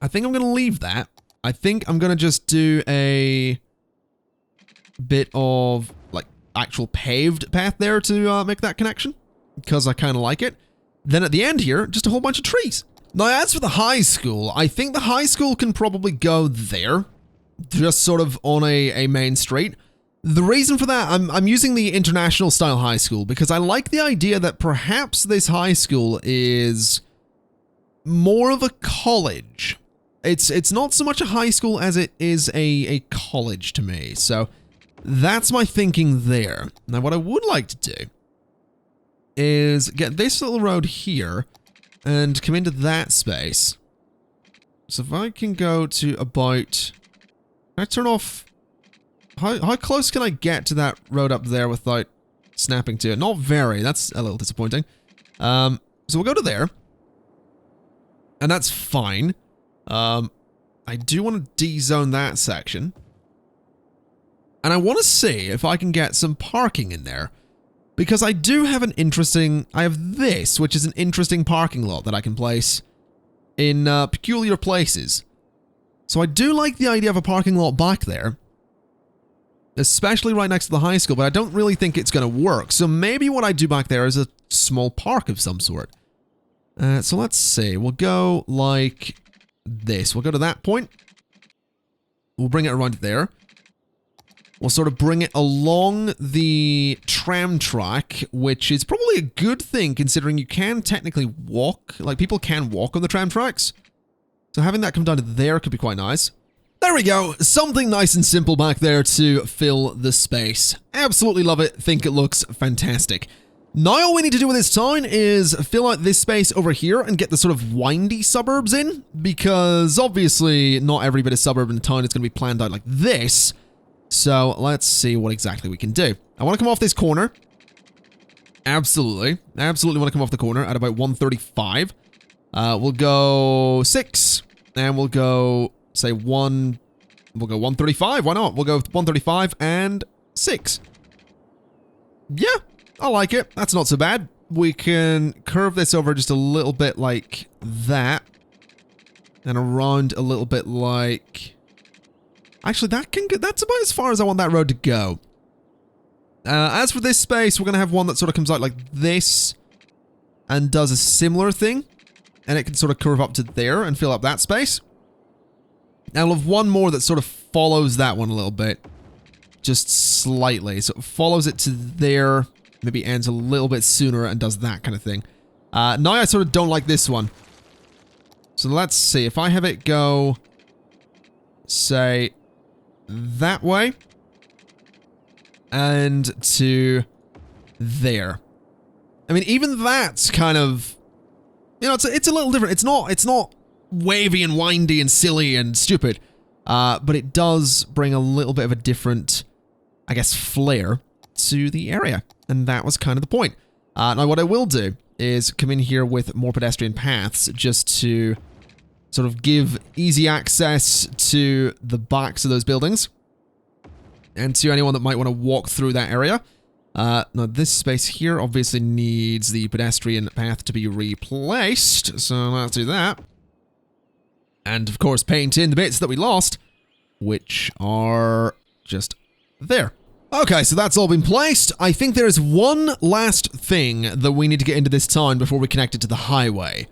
Speaker 1: I think I'm going to leave that. I think I'm going to just do a bit of, like, actual paved path there to make that connection, because I kind of like it. Then at the end here, just a whole bunch of trees. Now, as for the high school, I think the high school can probably go there, just sort of on a main street. The reason for that, I'm using the international style high school because I like the idea that perhaps this high school is more of a college. It's not so much a high school as it is a college to me. So that's my thinking there. Now, what I would like to do is get this little road here and come into that space. So if I can go to about... Can I turn off... How close can I get to that road up there without snapping to it? Not very. That's a little disappointing. So we'll go to there. And that's fine. I do want to de-zone that section. And I want to see if I can get some parking in there. Because I do have an interesting... I have this, which is an interesting parking lot that I can place in peculiar places. So I do like the idea of a parking lot back there, especially right next to the high school, but I don't really think it's going to work. So maybe what I do back there is a small park of some sort. So let's see. We'll go like this. We'll go to that point. We'll bring it around there. We'll sort of bring it along the tram track, which is probably a good thing considering you can technically walk. Like, people can walk on the tram tracks. So having that come down to there could be quite nice. There we go. Something nice and simple back there to fill the space. Absolutely love it. Think it looks fantastic. Now all we need to do with this town is fill out this space over here and get the sort of windy suburbs in, because obviously not every bit of suburban town is going to be planned out like this. So let's see what exactly we can do. I want to come off this corner. Absolutely. Absolutely want to come off the corner at about 135. We'll go 6, and we'll go, say, 1... We'll go 135. Why not? We'll go 135 and 6. Yeah, I like it. That's not so bad. We can curve this over just a little bit like that. And around a little bit like... Actually, that's about as far as I want that road to go. As for this space, we're going to have one that sort of comes out like this and does a similar thing. And it can sort of curve up to there and fill up that space. And we'll have one more that sort of follows that one a little bit. Just slightly. So it follows it to there, maybe ends a little bit sooner and does that kind of thing. Now I sort of don't like this one. So let's see. If I have it go, say, that way. And to there. I mean, even that's kind of... You know, it's a little different. It's not wavy and windy and silly and stupid. But it does bring a little bit of a different, I guess, flair to the area. And that was kind of the point. Now, what I will do is come in here with more pedestrian paths just to sort of give easy access to the backs of those buildings. And to anyone that might want to walk through that area. Now, this space here obviously needs the pedestrian path to be replaced, so let's do that. And, of course, paint in the bits that we lost, which are just there. Okay, so that's all been placed. I think there is one last thing that we need to get into this town before we connect it to the highway,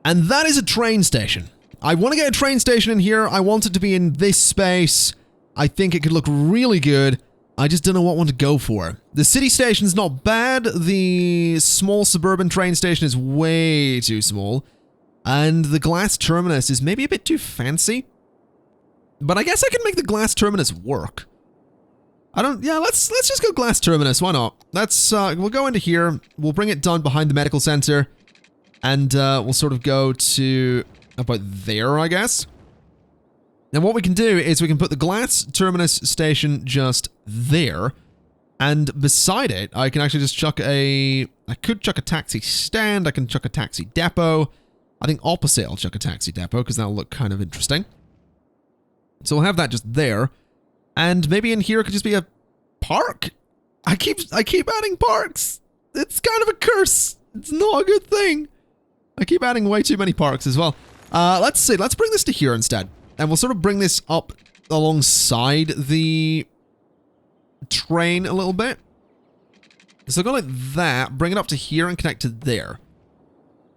Speaker 1: and that is a train station. I want to get a train station in here. I want it to be in this space. I think it could look really good. I just don't know what one to go for. The city station's not bad. The small suburban train station is way too small. And the glass terminus is maybe a bit too fancy. But I guess I can make the glass terminus work. Yeah, let's just go glass terminus. Why not? We'll go into here. We'll bring it down behind the medical center. And we'll sort of go to about there, I guess. And what we can do is we can put the glass terminus station just there, and beside it, I can actually just chuck I could chuck a taxi stand, I can chuck a taxi depot. I think opposite I'll chuck a taxi depot, because that'll look kind of interesting. So we'll have that just there, and maybe in here it could just be a park. I keep adding parks. It's kind of a curse. It's not a good thing. I keep adding way too many parks as well. Let's see, let's bring this to here instead. And we'll sort of bring this up alongside the train a little bit. So go like that, bring it up to here and connect to there.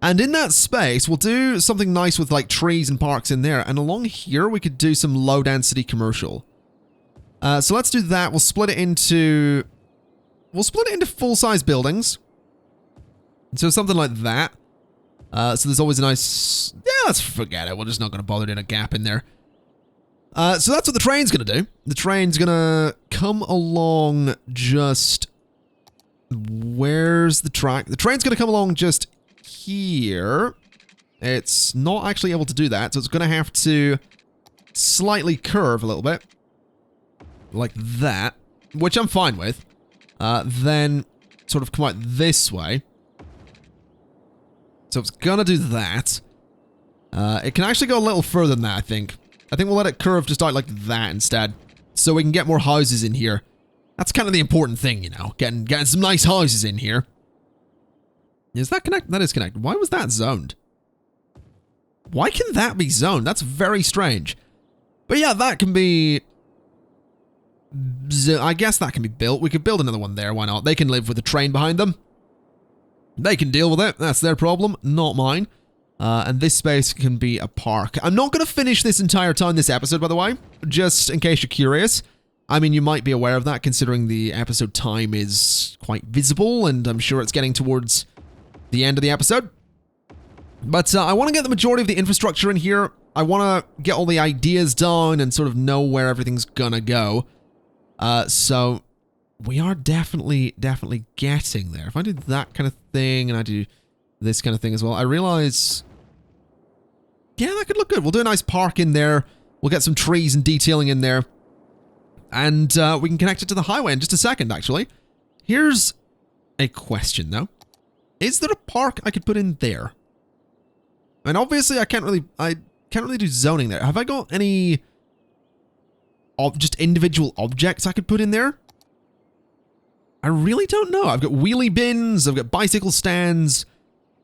Speaker 1: And in that space, we'll do something nice with like trees and parks in there. And along here, we could do some low density commercial. So let's do that. We'll split it into full-size buildings. So something like that. So there's always a nice... Yeah, let's forget it. We're just not going to bother doing a gap in there. So that's what the train's going to do. The train's going to come along just... Where's the track? The train's going to come along just here. It's not actually able to do that, so it's going to have to slightly curve a little bit. Like that. Which I'm fine with. Then sort of come out this way. So it's gonna do that. It can actually go a little further than that, I think. I think we'll let it curve just out like that instead. So we can get more houses in here. That's kind of the important thing, you know. Getting some nice houses in here. Is that connected? That is connected. Why was that zoned? Why can that be zoned? That's very strange. But yeah, that can be... I guess that can be built. We could build another one there, why not? They can live with the train behind them. They can deal with it. That's their problem, not mine. And this space can be a park. I'm not going to finish this entire time this episode, by the way, just in case you're curious. I mean, you might be aware of that, considering the episode time is quite visible, and I'm sure it's getting towards the end of the episode. But I want to get the majority of the infrastructure in here. I want to get all the ideas down and sort of know where everything's gonna go. So we are definitely getting there. If I do that kind of thing and I do this kind of thing as well, I realize... Yeah, that could look good. We'll do a nice park in there. We'll get some trees and detailing in there. And we can connect it to the highway in just a second, actually. Here's a question, though. Is there a park I could put in there? And obviously, I can't really do zoning there. Have I got any just individual objects I could put in there? I really don't know. I've got wheelie bins. I've got bicycle stands.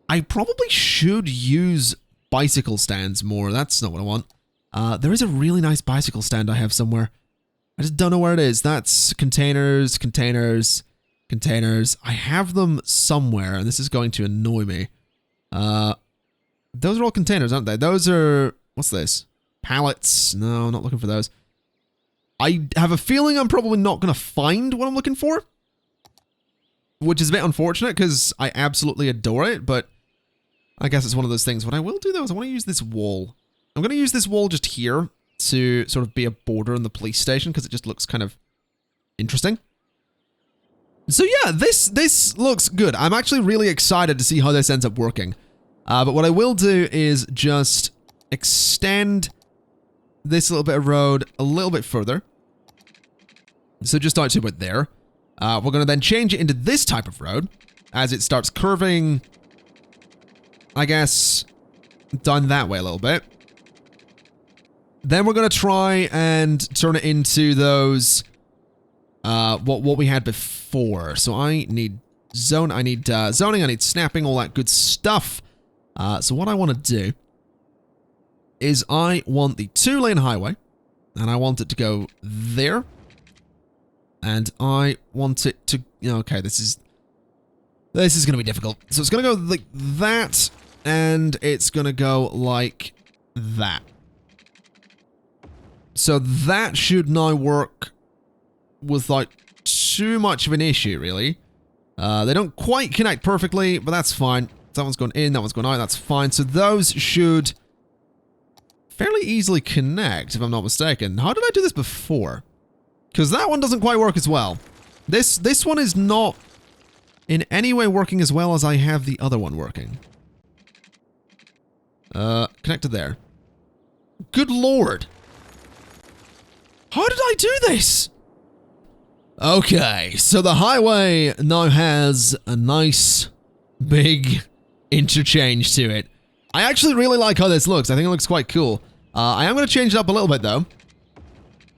Speaker 1: I probably should use bicycle stands more. That's not what I want. There is a really nice bicycle stand I have somewhere. I just don't know where it is. That's containers, containers, containers. I have them somewhere, and this is going to annoy me. Those are all containers, aren't they? Those are... What's this? Pallets. No, not looking for those. I have a feeling I'm probably not going to find what I'm looking for. Which is a bit unfortunate, because I absolutely adore it, but... I guess it's one of those things. What I will do, though, is I want to use this wall. I'm going to use this wall just here to sort of be a border in the police station, because it just looks kind of interesting. So yeah, this looks good. I'm actually really excited to see how this ends up working. But what I will do is just extend this little bit of road a little bit further. So just out to about there. We're going to then change it into this type of road as it starts curving, I guess, down that way a little bit. Then we're going to try and turn it into those, what we had before. So I need zoning, I need snapping, all that good stuff. So what I want to do is I want the 2-lane highway, and I want it to go there, and I want it to, okay, this is going to be difficult. So it's going to go like that, and it's going to go like that. So that should now work without too much of an issue, really. They don't quite connect perfectly, but that's fine. That one's going in, that one's going out, that's fine. So those should fairly easily connect, if I'm not mistaken. How did I do this before? Because that one doesn't quite work as well. This one is not in any way working as well as I have the other one working. Connected there. Good lord. How did I do this? Okay, so the highway now has a nice big interchange to it. I actually really like how this looks. I think it looks quite cool. I am going to change it up a little bit, though,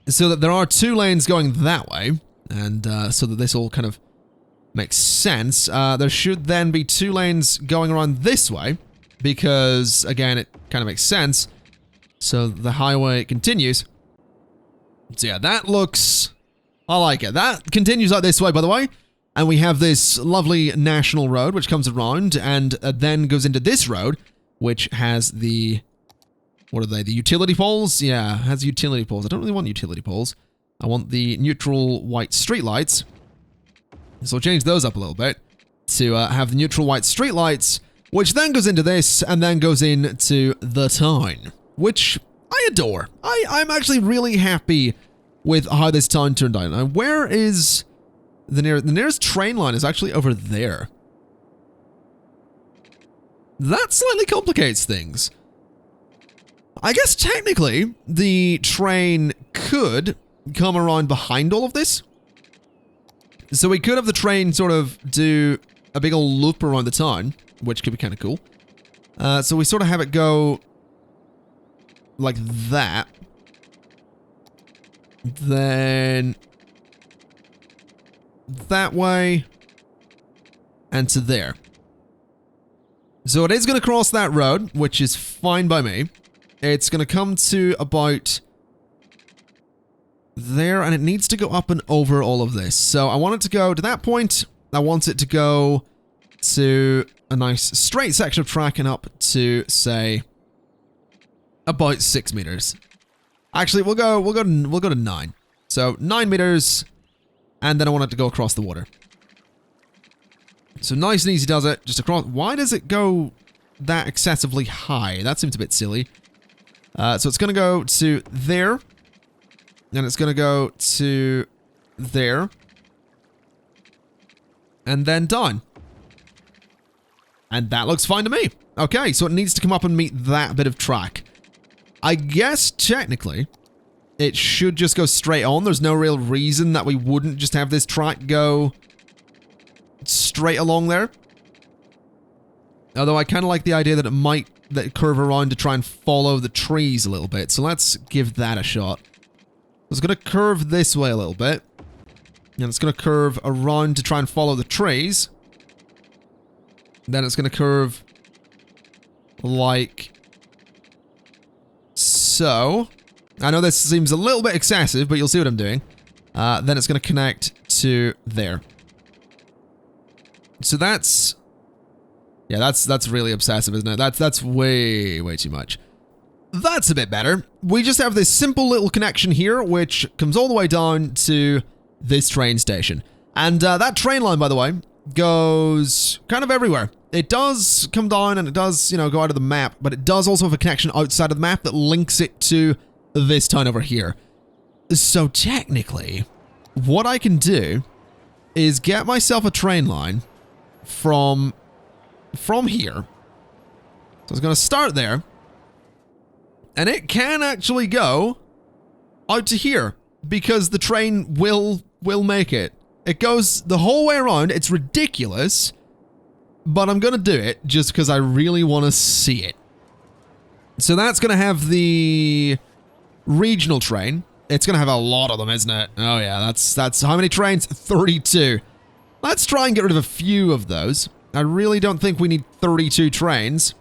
Speaker 1: so that there are 2 lanes going that way, and so that this all kind of makes sense. There should then be 2 lanes going around this way, because, again, it kind of makes sense. So the highway continues. So yeah, that looks... I like it. That continues out this way, by the way. And we have this lovely national road, which comes around and then goes into this road, which has the... What are they? The utility poles? Yeah, it has utility poles. I don't really want utility poles. I want the neutral white streetlights. So I'll change those up a little bit to have the neutral white streetlights, which then goes into this and then goes into the town, which I adore. I'm actually really happy with how this town turned out. Now, where is the nearest train line is actually over there. That slightly complicates things. I guess technically the train could come around behind all of this. So we could have the train sort of do a big old loop around the town, which could be kind of cool. So we sort of have it go like that. Then that way and to there. So it is going to cross that road, which is fine by me. It's going to come to about there, and it needs to go up and over all of this. So I want it to go to that point. I want it to go to a nice straight section of track and up to, say, about 6 meters. Actually, we'll go to 9. So 9 meters, and then I want it to go across the water. So nice and easy does it, just across. Why does it go that excessively high? That seems a bit silly. So it's going to go to there. And it's going to go to there. And then down. And that looks fine to me. Okay, so it needs to come up and meet that bit of track. I guess, technically, it should just go straight on. There's no real reason that we wouldn't just have this track go straight along there. Although I kind of like the idea that it might curve around to try and follow the trees a little bit. So let's give that a shot. It's going to curve this way a little bit. And it's going to curve around to try and follow the trees. Then it's going to curve like so. I know this seems a little bit excessive, but you'll see what I'm doing. Then it's going to connect to there. So that's... yeah, that's really obsessive, isn't it? That's way too much. That's a bit better. We just have this simple little connection here, which comes all the way down to this train station. And that train line, by the way, goes kind of everywhere. It does come down and it does, you know, go out of the map, but it does also have a connection outside of the map that links it to this town over here. So technically, what I can do is get myself a train line from here. So it's going to start there. And it can actually go out to here because the train will make it. It goes the whole way around. It's ridiculous, but I'm going to do it just because I really want to see it. So that's going to have the regional train. It's going to have a lot of them, isn't it? Oh yeah, that's how many trains? 32. Let's try and get rid of a few of those. I really don't think we need 32 trains.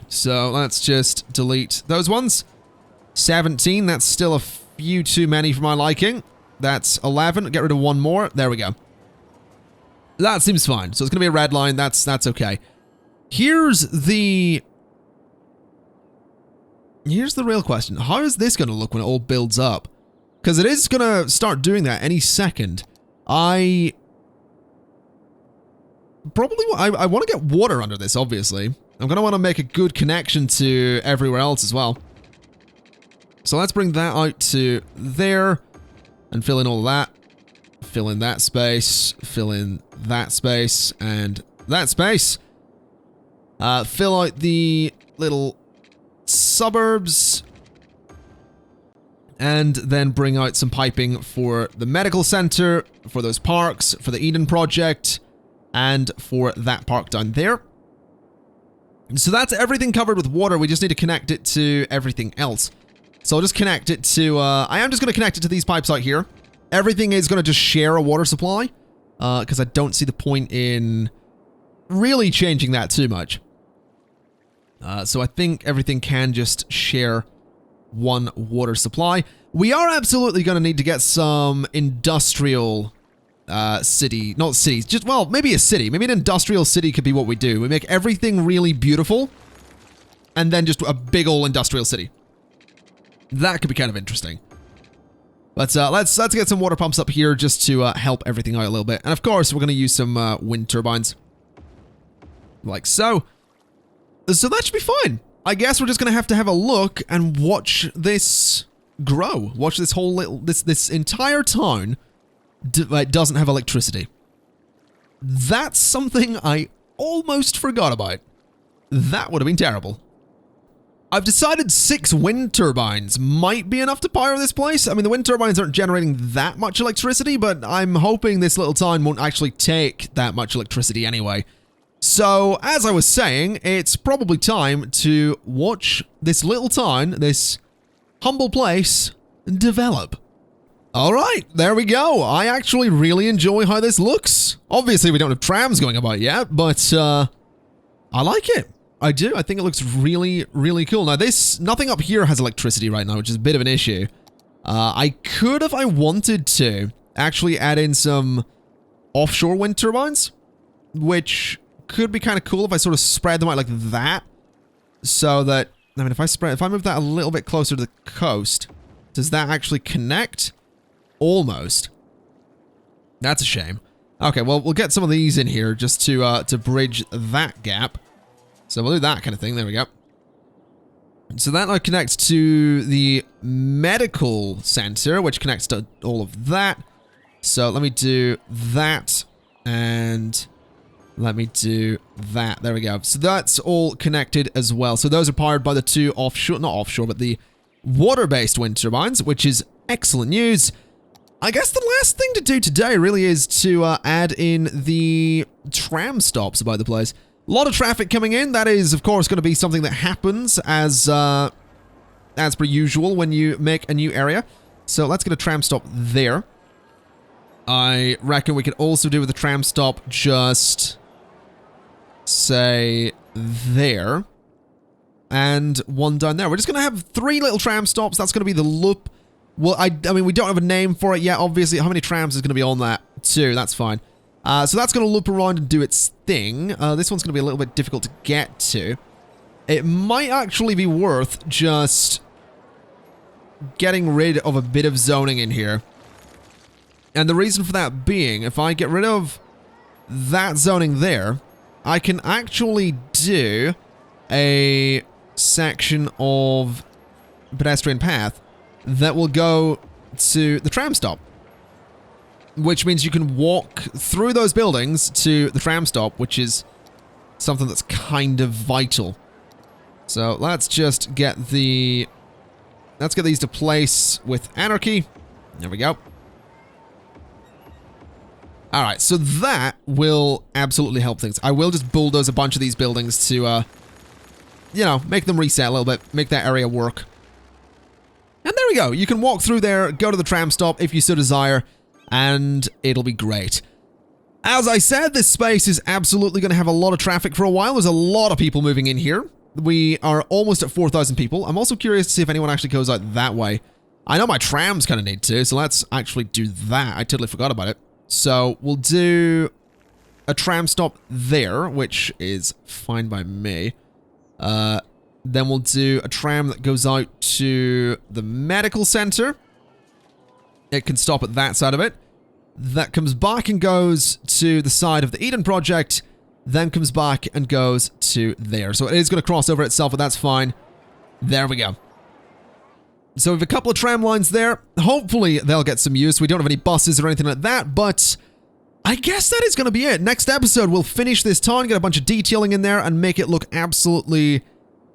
Speaker 1: So let's just delete those ones. 17, that's still a few too many for my liking. That's 11, get rid of one more. There we go. That seems fine. So it's going to be a red line. That's okay. Here's the real question. How is this going to look when it all builds up? Because it is going to start doing that any second. I want to get water under this, obviously. I'm going to want to make a good connection to everywhere else as well. So let's bring that out to there and fill in all of that. Fill in that space, fill in that space, and that space. Fill out the little suburbs. And then bring out some piping for the medical center, for those parks, for the Eden project, and for that park down there. So that's everything covered with water. We just need to connect it to everything else. So I'll just connect it to, I am just going to connect it to these pipes out here. Everything is going to just share a water supply, because I don't see the point in really changing that too much. So I think everything can just share one water supply. We are absolutely going to need to get some industrial not cities, just, well, maybe a city. Maybe an industrial city could be what we do. We make everything really beautiful, and then just a big old industrial city. That could be kind of interesting. But let's get some water pumps up here just to help everything out a little bit. And of course, we're going to use some wind turbines. Like so. So that should be fine. I guess we're just going to have a look and watch this grow. Watch this whole little, this entire town doesn't have electricity. That's something I almost forgot about. That would have been terrible. I've decided 6 wind turbines might be enough to power this place. I mean, the wind turbines aren't generating that much electricity, but I'm hoping this little town won't actually take that much electricity anyway. So, as I was saying, it's probably time to watch this little town, this humble place, develop. Alright, there we go. I actually really enjoy how this looks. Obviously, we don't have trams going about yet, but I like it. I do. I think it looks really, really cool. Now, nothing up here has electricity right now, which is a bit of an issue. I could, if I wanted to, actually add in some offshore wind turbines, which could be kind of cool if I sort of spread them out like that. So that, I mean, if I move that a little bit closer to the coast, does that actually connect? Almost. That's a shame. Okay, well, we'll get some of these in here just to bridge that gap. So we'll do that kind of thing. There we go. So that now connects to the medical center, which connects to all of that. So let me do that, and let me do that. There we go. So that's all connected as well. So those are powered by the two offshore, not offshore, but the water-based wind turbines, which is excellent news. I guess the last thing to do today really is to add in the tram stops about the place. A lot of traffic coming in. That is, of course, going to be something that happens as per usual when you make a new area. So let's get a tram stop there. I reckon we could also do with a tram stop just, say, there. And one down there. We're just going to have 3 little tram stops. That's going to be the loop. Well, I mean, we don't have a name for it yet, obviously. How many trams is going to be on that? 2, that's fine. So that's going to loop around and do its thing. This one's going to be a little bit difficult to get to. It might actually be worth just getting rid of a bit of zoning in here. And the reason for that being, if I get rid of that zoning there, I can actually do a section of pedestrian path that will go to the tram stop. Which means you can walk through those buildings to the tram stop, which is something that's kind of vital. So let's just get the... Let's get these to place with anarchy. There we go. Alright, so that will absolutely help things. I will just bulldoze a bunch of these buildings to, you know, make them reset a little bit, make that area work. And there we go. You can walk through there, go to the tram stop if you so desire, and it'll be great. As I said, this space is absolutely going to have a lot of traffic for a while. There's a lot of people moving in here. We are almost at 4,000 people. I'm also curious to see if anyone actually goes out that way. I know my trams kind of need to, so let's actually do that. I totally forgot about it. So we'll do a tram stop there, which is fine by me. Then we'll do a tram that goes out to the medical center. It can stop at that side of it. That comes back and goes to the side of the Eden project, then comes back and goes to there. So it is going to cross over itself, but that's fine. There we go. So we have a couple of tram lines there. Hopefully they'll get some use. We don't have any buses or anything like that, but I guess that is going to be it. Next episode, we'll finish this town, get a bunch of detailing in there, and make it look absolutely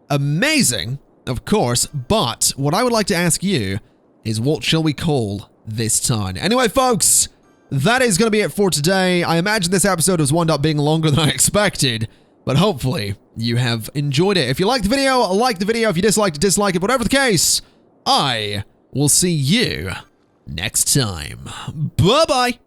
Speaker 1: amazing, of course. But what I would like to ask you is, what shall we call this town? Anyway, folks, that is going to be it for today. I imagine this episode has wound up being longer than I expected, but hopefully you have enjoyed it. If you liked the video, like the video. If you disliked it, dislike it. Whatever the case, I will see you next time. Bye-bye.